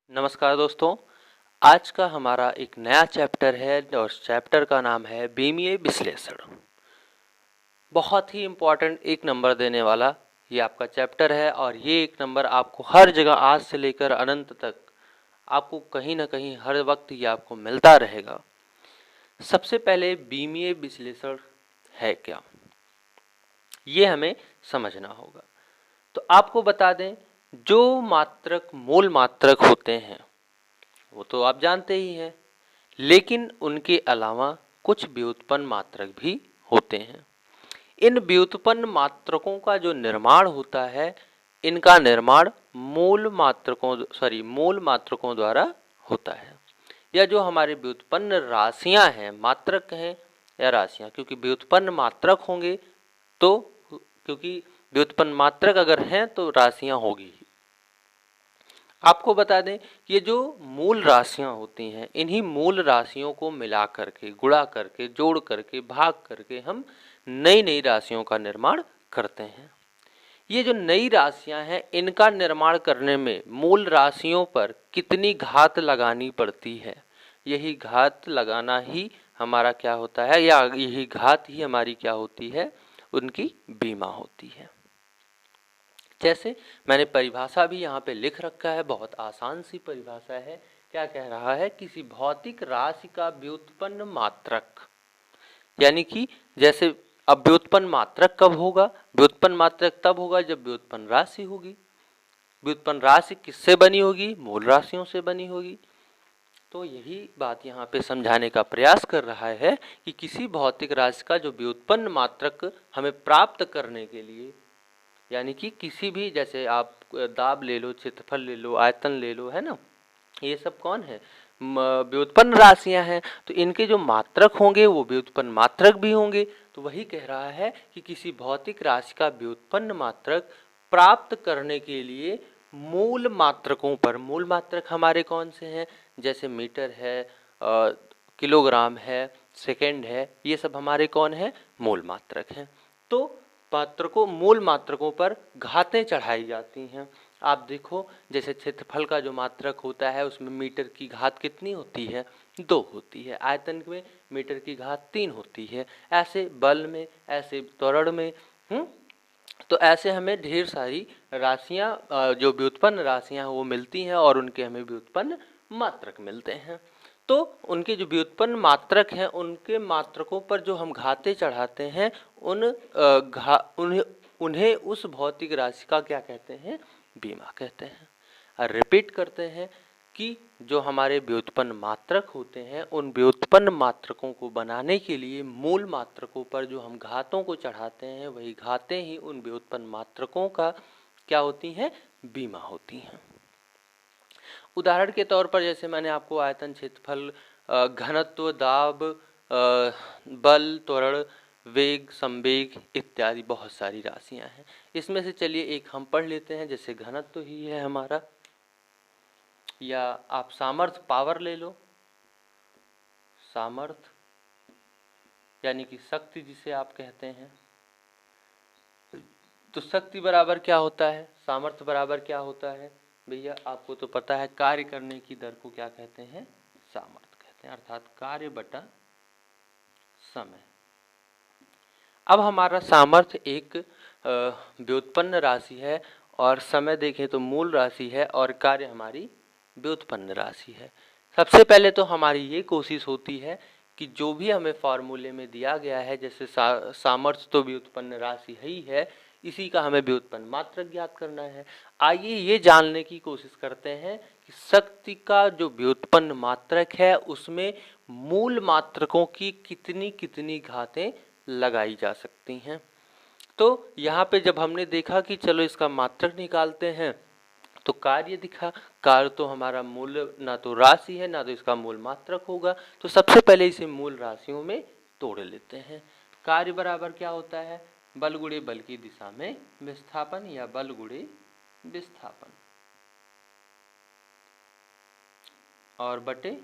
नमस्कार दोस्तों। आज का हमारा एक नया चैप्टर है और चैप्टर का नाम है बीमीय विश्लेषण। बहुत ही इम्पोर्टेंट एक नंबर देने वाला ये आपका चैप्टर है और ये एक नंबर आपको हर जगह आज से लेकर अनंत तक आपको कहीं ना कहीं हर वक्त ये आपको मिलता रहेगा। सबसे पहले बीमीय विश्लेषण है क्या, ये हमें समझना होगा। तो आपको बता दें, जो मात्रक मूल मात्रक होते हैं वो तो आप जानते ही हैं, लेकिन उनके अलावा कुछ व्युत्पन्न मात्रक भी होते हैं। इन व्युत्पन्न मात्रकों का जो निर्माण होता है, इनका निर्माण मूल मात्रकों द्वारा होता है। या जो हमारे व्युत्पन्न राशियां हैं, मात्रक हैं या राशियां, क्योंकि व्युत्पन्न मात्रक होंगे तो क्योंकि व्युत्पन्न मात्रक अगर हैं तो राशियां होगी। आपको बता दें, ये जो मूल राशियां होती हैं, इन्हीं मूल राशियों को मिला करके, गुणा करके, जोड़ करके, भाग करके हम नई नई राशियों का निर्माण करते हैं। ये जो नई राशियां हैं, इनका निर्माण करने में मूल राशियों पर कितनी घात लगानी पड़ती है, यही घात लगाना ही हमारा क्या होता है, या यही घात ही हमारी क्या होती है, उनकी बीमा होती है। जैसे मैंने परिभाषा भी यहाँ पे लिख रखा है, बहुत आसान सी परिभाषा है। क्या कह रहा है, किसी भौतिक राशि का व्युत्पन्न मात्रक, यानी कि जैसे अब व्युत्पन्न मात्रक कब होगा, व्युत्पन्न मात्रक तब होगा जब व्युत्पन्न राशि होगी। व्युत्पन्न राशि किससे बनी होगी, मूल राशियों से बनी होगी। तो यही बात यहाँ पे समझाने का प्रयास कर रहा है कि किसी भौतिक राशि का जो व्युत्पन्न मात्रक हमें प्राप्त करने के लिए, यानी कि किसी भी, जैसे आप दाब ले लो, क्षेत्रफल ले लो, आयतन ले लो, है ना, ये सब कौन है, व्युत्पन्न राशियां हैं। तो इनके जो मात्रक होंगे वो व्युत्पन्न मात्रक भी होंगे। तो वही कह रहा है कि किसी भौतिक राशि का व्युत्पन्न मात्रक प्राप्त करने के लिए मूल मात्रकों पर, मूल मात्रक हमारे कौन से हैं, जैसे मीटर है, किलोग्राम है, सेकेंड है, ये सब हमारे कौन है, मूल मात्रक हैं। तो मूल मात्रकों पर घातें चढ़ाई जाती हैं। आप देखो, जैसे क्षेत्रफल का जो मात्रक होता है उसमें मीटर की घात कितनी होती है, 2 होती है। आयतन में मीटर की घात 3 होती है। ऐसे बल में, ऐसे त्वरण में, तो ऐसे हमें ढेर सारी राशियां, जो व्युत्पन्न राशियां हैं वो मिलती हैं और उनके हमें व्युत्पन्न मात्रक मिलते हैं। तो उनके जो व्युत्पन्न मात्रक हैं, उनके मात्रकों पर जो हम घातें चढ़ाते हैं, उन्हें उस भौतिक राशि का क्या कहते हैं, बीमा कहते हैं। और रिपीट करते हैं कि जो हमारे व्युत्पन्न मात्रक होते हैं, उन व्युत्पन्न मात्रकों को बनाने के लिए मूल मात्रकों पर जो हम घातों को चढ़ाते हैं, वही घातें ही उन व्युत्पन्न मात्रकों का क्या होती हैं, बीमा होती हैं। उदाहरण के तौर पर जैसे मैंने आपको आयतन, क्षेत्रफल, घनत्व, दाब, बल, त्वरण, वेग, संवेग इत्यादि बहुत सारी राशियां हैं। इसमें से चलिए एक हम पढ़ लेते हैं, जैसे घनत्व ही है हमारा, या आप सामर्थ्य, पावर ले लो। सामर्थ्य यानी कि शक्ति जिसे आप कहते हैं। तो शक्ति बराबर क्या होता है, सामर्थ्य बराबर क्या होता है भैया, आपको तो पता है, कार्य करने की दर को क्या कहते हैं, सामर्थ्य कहते हैं, अर्थात कार्य बटा समय। अब हमारा सामर्थ्य एक व्युत्पन्न राशि है और समय देखें तो मूल राशि है और कार्य हमारी व्युत्पन्न राशि है। सबसे पहले तो हमारी ये कोशिश होती है कि जो भी हमें फॉर्मूले में दिया गया है, जैसे सामर्थ्य तो व्युत्पन्न राशि ही है, इसी का हमें व्युत्पन्न मात्रक ज्ञात करना है। आइए ये जानने की कोशिश करते हैं कि शक्ति का जो व्युत्पन्न मात्रक है उसमें मूल मात्रकों की कितनी कितनी घातें लगाई जा सकती हैं। तो यहाँ पे जब हमने देखा कि चलो इसका मात्रक निकालते हैं, तो कार्य दिखा, कार्य तो हमारा मूल ना तो राशि है ना तो इसका मूल मात्रक होगा। तो सबसे पहले इसे मूल राशियों में तोड़ लेते हैं। कार्य बराबर क्या होता है, बल गुणे बल की दिशा में विस्थापन, या बल गुणे विस्थापन, और बटे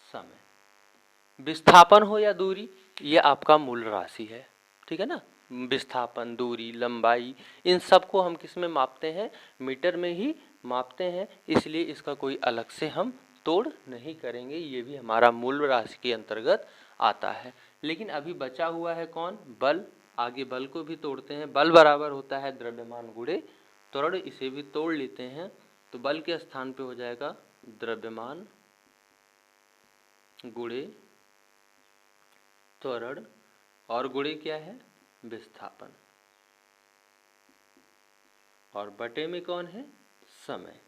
समय। विस्थापन हो या दूरी, ये आपका मूल राशि है, ठीक है ना। विस्थापन, दूरी, लंबाई, इन सब को हम किस में मापते हैं, मीटर में ही मापते हैं, इसलिए इसका कोई अलग से हम तोड़ नहीं करेंगे, ये भी हमारा मूल राशि के अंतर्गत आता है। लेकिन अभी बचा हुआ है कौन, बल। आगे बल को भी तोड़ते हैं। बल बराबर होता है द्रव्यमान गुणे त्वरण, इसे भी तोड़ लेते हैं। तो बल के स्थान पे हो जाएगा द्रव्यमान गुणे त्वरण, और गुणे क्या है, विस्थापन, और बटे में कौन है, समय।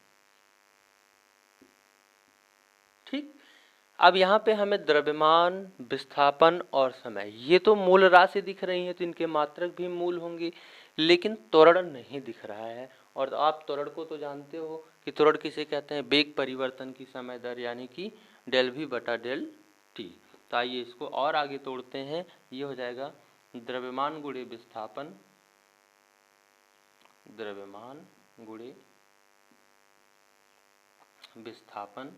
ठीक। अब यहाँ पे हमें द्रव्यमान, विस्थापन और समय, ये तो मूल राशि दिख रही है, तो इनके मात्रक भी मूल होंगे, लेकिन त्वरण नहीं दिख रहा है। और आप त्वरण को तो जानते हो कि त्वरण किसे कहते हैं, वेग परिवर्तन की समय दर, यानी कि डेल वी बटा डेल टी। तो आइए इसको और आगे तोड़ते हैं। ये हो जाएगा द्रव्यमान गुणे विस्थापन, द्रव्यमान गुणे विस्थापन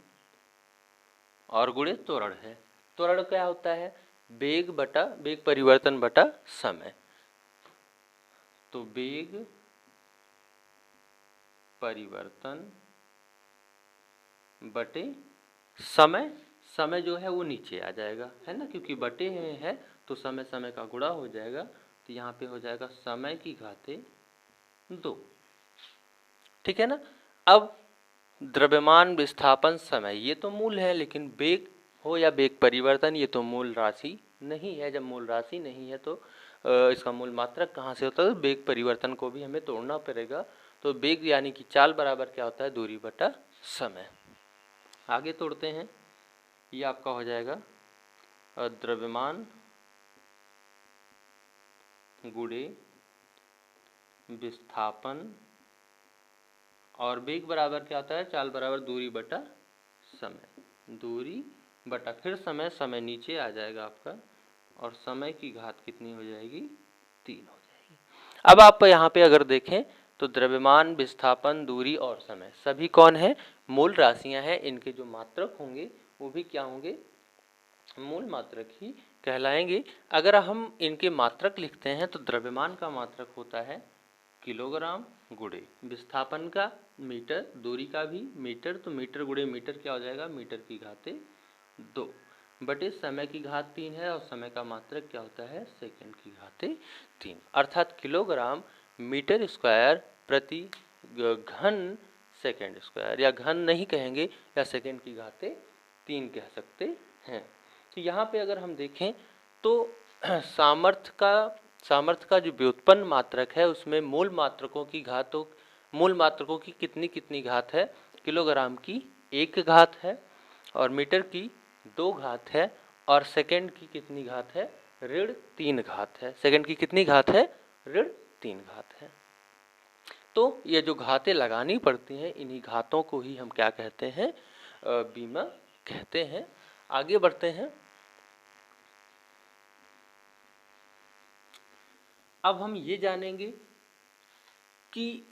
और गुणे त्वरण है। त्वरण क्या होता है, वेग बटा वेग परिवर्तन बटा समय। तो वेग परिवर्तन बटे समय, समय जो है वो नीचे आ जाएगा, है ना, क्योंकि बटे में है तो समय समय का गुणा हो जाएगा। तो यहाँ पे हो जाएगा समय की घाते 2। ठीक है ना। अब द्रव्यमान, विस्थापन, समय, ये तो मूल है, लेकिन वेग हो या वेग परिवर्तन, ये तो मूल राशि नहीं है। जब मूल राशि नहीं है तो इसका मूल मात्रक कहाँ से होता है, तो वेग परिवर्तन को भी हमें तोड़ना पड़ेगा। तो वेग यानी कि चाल बराबर क्या होता है, दूरी बटा समय। आगे तोड़ते हैं। ये आपका हो जाएगा द्रव्यमान गुणे विस्थापन और वेग बराबर क्या होता है, चाल बराबर दूरी बटा समय। दूरी बटा फिर समय, समय नीचे आ जाएगा आपका, और समय की घात कितनी हो जाएगी, 3 हो जाएगी। अब आप यहाँ पे अगर देखें तो द्रव्यमान, विस्थापन, दूरी और समय सभी कौन है, मूल राशियां हैं। इनके जो मात्रक होंगे वो भी क्या होंगे, मूल मात्रक ही कहलाएंगे। अगर हम इनके मात्रक लिखते हैं तो द्रव्यमान का मात्रक होता है किलोग्राम गुणे विस्थापन का मीटर, दूरी का भी मीटर, तो मीटर गुणे मीटर क्या हो जाएगा, मीटर की घाते 2 बटे समय की घात 3 है, और समय का मात्रक क्या होता है, सेकंड की घाते 3, अर्थात किलोग्राम मीटर स्क्वायर प्रति घन सेकंड स्क्वायर, या घन नहीं कहेंगे, या सेकंड की घाते 3 कह सकते हैं। तो यहाँ पे अगर हम देखें तो सामर्थ्य का जो व्युत्पन्न मात्रक है उसमें मूल मात्रकों की कितनी कितनी घात है, किलोग्राम की 1 घात है, और मीटर की 2 घात है, और सेकंड की कितनी घात है, ऋण 3 घात है। सेकंड की कितनी घात है, ऋण 3 घात है। तो ये जो घातें लगानी पड़ती हैं, इन्हीं घातों को ही हम क्या कहते हैं, बीमा कहते हैं। आगे बढ़ते हैं। अब हम ये जानेंगे कि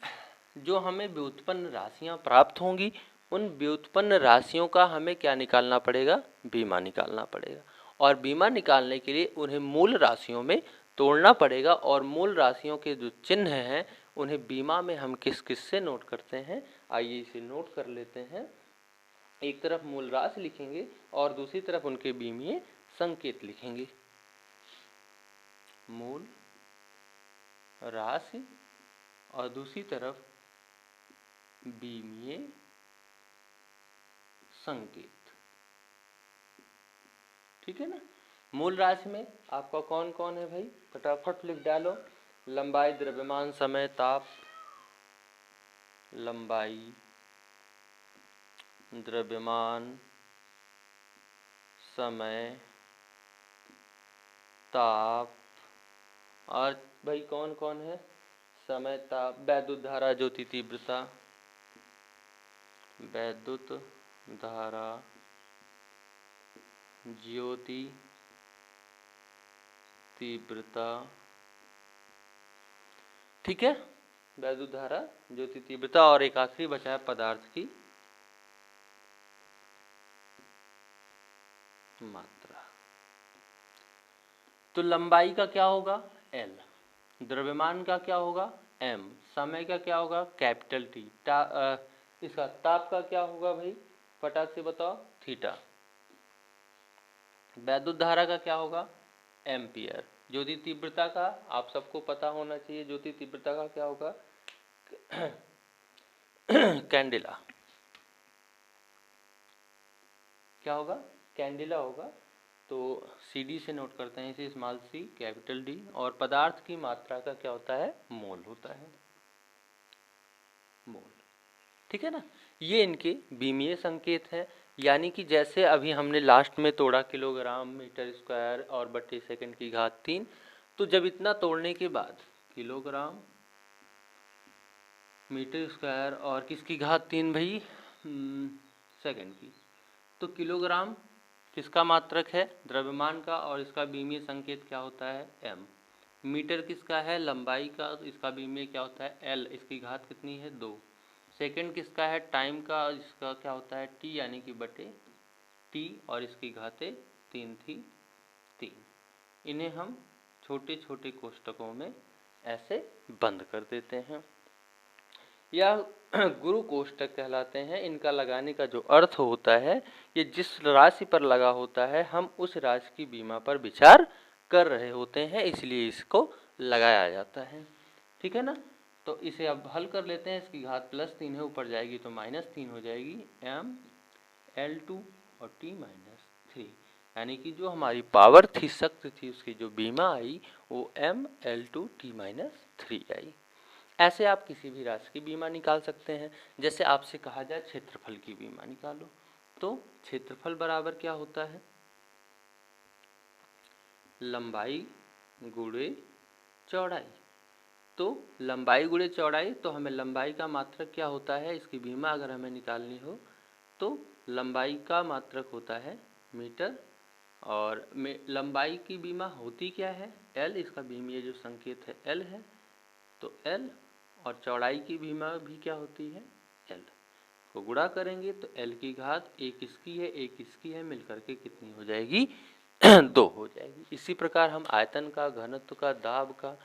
जो हमें व्युत्पन्न राशियां प्राप्त होंगी, उन व्युत्पन्न राशियों का हमें क्या निकालना पड़ेगा, बीमा निकालना पड़ेगा। और बीमा निकालने के लिए उन्हें मूल राशियों में तोड़ना पड़ेगा, और मूल राशियों के जो चिन्ह हैं उन्हें बीमा में हम किस किस से नोट करते हैं, आइए इसे नोट कर लेते हैं। एक तरफ मूल राशि लिखेंगे और दूसरी तरफ उनके बीमीय संकेत लिखेंगे। मूल राशि और दूसरी तरफ बीमीय संकेत। ठीक है ना। मूल राशि में आपका कौन कौन है भाई, फटाफट लिख डालो। लंबाई, द्रव्यमान, समय, ताप। लंबाई, द्रव्यमान, समय, ताप, और भाई कौन कौन है, समय, ताप, वैद्युत धारा, ज्योति तीव्रता, वैद्युत धारा, ज्योति तीव्रता। ठीक है, वैद्युत धारा, ज्योति तीव्रता, और एक आखिरी बचा है पदार्थ की मात्रा। तो लंबाई का क्या होगा, L, द्रव्यमान का क्या होगा, M, समय का क्या होगा, कैपिटल T, इसका ताप का क्या होगा भाई, फटाक से बताओ, थीटा। वैद्युत धारा का क्या होगा, एम्पियर। ज्योति तीव्रता का आप सबको पता होना चाहिए, ज्योति तीव्रता का क्या होगा, कैंडेला। क्या होगा, कैंडेला होगा। तो सी डी से नोट करते हैं इसे, स्मॉल सी कैपिटल डी। और पदार्थ की मात्रा का क्या होता है, मोल होता है, मोल। ठीक है ना। ये इनके बीमीय संकेत हैं। यानी कि जैसे अभी हमने लास्ट में तोड़ा किलोग्राम मीटर स्क्वायर और बटे सेकंड की घात 3, तो जब इतना तोड़ने के बाद किलोग्राम मीटर स्क्वायर और किसकी घात 3 भाई, सेकंड की, तो किलोग्राम किसका मात्रक है, द्रव्यमान का, और इसका बीमीय संकेत क्या होता है, m। मीटर किसका है, लंबाई का, तो इसका बीमीय क्या होता है, l, इसकी घात कितनी है, 2। सेकंड किसका है, टाइम का, इसका क्या होता है, t, यानी कि बटे t, और इसकी घातें 3 थी, 3। इन्हें हम छोटे छोटे कोष्टकों में ऐसे बंद कर देते हैं, या गुरु कोष्टक कहलाते हैं। इनका लगाने का जो अर्थ होता है, ये जिस राशि पर लगा होता है हम उस राशि की बीमा पर विचार कर रहे होते हैं, इसलिए इसको लगाया जाता है। ठीक है ना। तो इसे अब हल कर लेते हैं। इसकी घात +3 है, ऊपर जाएगी तो -3 हो जाएगी, mL2 और t-3, यानी कि जो हमारी पावर थी, शक्ति थी, उसकी जो बीमा आई वो mL2 t-3 आई। ऐसे आप किसी भी राशि की बीमा निकाल सकते हैं। जैसे आपसे कहा जाए क्षेत्रफल की बीमा निकालो, तो क्षेत्रफल बराबर क्या होता है, लंबाई गुणे चौड़ाई। तो लंबाई गुणे चौड़ाई, तो हमें लंबाई का मात्रक क्या होता है, इसकी बीमा अगर हमें निकालनी हो तो लंबाई का मात्रक होता है मीटर, और लंबाई की बीमा होती क्या है, l, इसका बीमीय जो संकेत है l है, तो l, और चौड़ाई की बीमा भी क्या होती है, l। को गुणा करेंगे तो l की घात, एक इसकी है एक इसकी है, मिलकर के कितनी हो जाएगी, 2 हो जाएगी। इसी प्रकार हम आयतन का, घनत्व का, दाब का,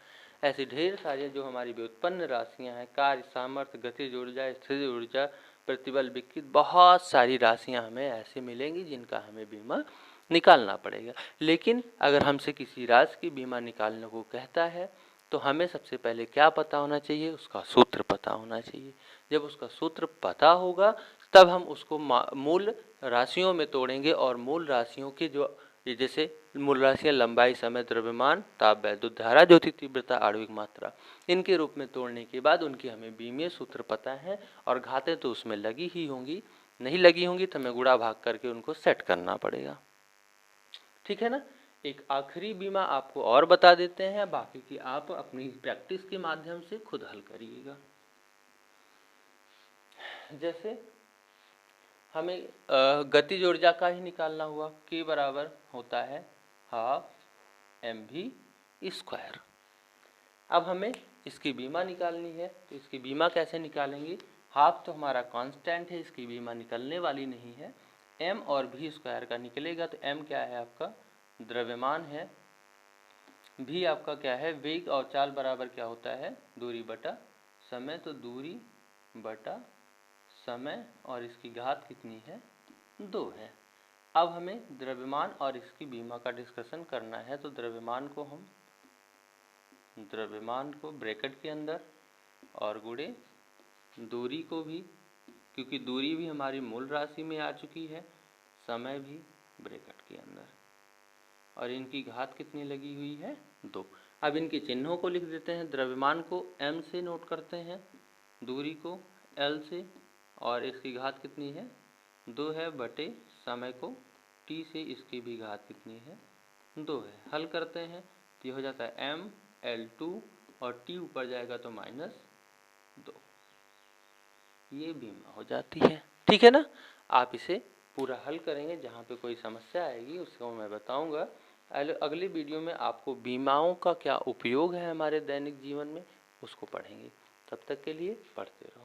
ऐसे ढेर सारे जो हमारी व्युत्पन्न राशियां हैं, कार्य, सामर्थ्य, गतिज ऊर्जा, स्थिर ऊर्जा, प्रतिबल, विकृत, बहुत सारी राशियां हमें ऐसे मिलेंगी जिनका हमें बीमा निकालना पड़ेगा। लेकिन अगर हमसे किसी राशि की बीमा निकालने को कहता है तो हमें सबसे पहले क्या पता होना चाहिए, उसका सूत्र पता होना चाहिए। जब उसका सूत्र पता होगा तब हम उसको मूल राशियों में तोड़ेंगे, और मूल राशियों के जो, ये जैसे मूल राशियाँ लंबाई, समय, द्रव्यमान, ताप, वैद्युत धारा, ज्योति तीव्रता, आणविक मात्रा, इनके रूप में तोड़ने के बाद उनकी हमें बीमीय सूत्र पता है, और घातें तो उसमें लगी ही होंगी, नहीं लगी होंगी तो हमें गुणा भाग करके उनको सेट करना पड़ेगा। ठीक है ना। एक आखिरी बीमा आपको और बता देते हैं, बाकी की आप अपनी प्रैक्टिस के माध्यम से खुद हल करिएगा। जैसे हमें गतिज ऊर्जा का ही निकालना हुआ, K बराबर होता है 12 mv²। अब हमें इसकी बीमा निकालनी है, तो इसकी बीमा कैसे निकालेंगे, हाफ तो हमारा कांस्टेंट है, इसकी बीमा निकलने वाली नहीं है, m और v² का निकलेगा। तो m क्या है आपका, द्रव्यमान है, v आपका क्या है, वेग, और चाल बराबर क्या होता है, दूरी बटा समय, तो दूरी बटा समय, और इसकी घात कितनी है, 2 है। अब हमें द्रव्यमान और इसकी बीमा का डिस्कशन करना है, तो द्रव्यमान को ब्रैकेट के अंदर, और गुणे दूरी को भी, क्योंकि दूरी भी हमारी मूल राशि में आ चुकी है, समय भी ब्रैकेट के अंदर, और इनकी घात कितनी लगी हुई है, 2। अब इनके चिन्हों को लिख देते हैं। द्रव्यमान को m से नोट करते हैं, दूरी को l से, और इसकी घात कितनी है, 2 है, बटे समय को t से, इसकी भी घात कितनी है, 2 है। हल करते हैं तो ये हो जाता है mL2, और t ऊपर जाएगा तो -2, ये बीमा हो जाती है। ठीक है ना। आप इसे पूरा हल करेंगे, जहाँ पे कोई समस्या आएगी उसको मैं बताऊंगा। अगले वीडियो में आपको बीमाओं का क्या उपयोग है हमारे दैनिक जीवन में, उसको पढ़ेंगे। तब तक के लिए पढ़ते रहो।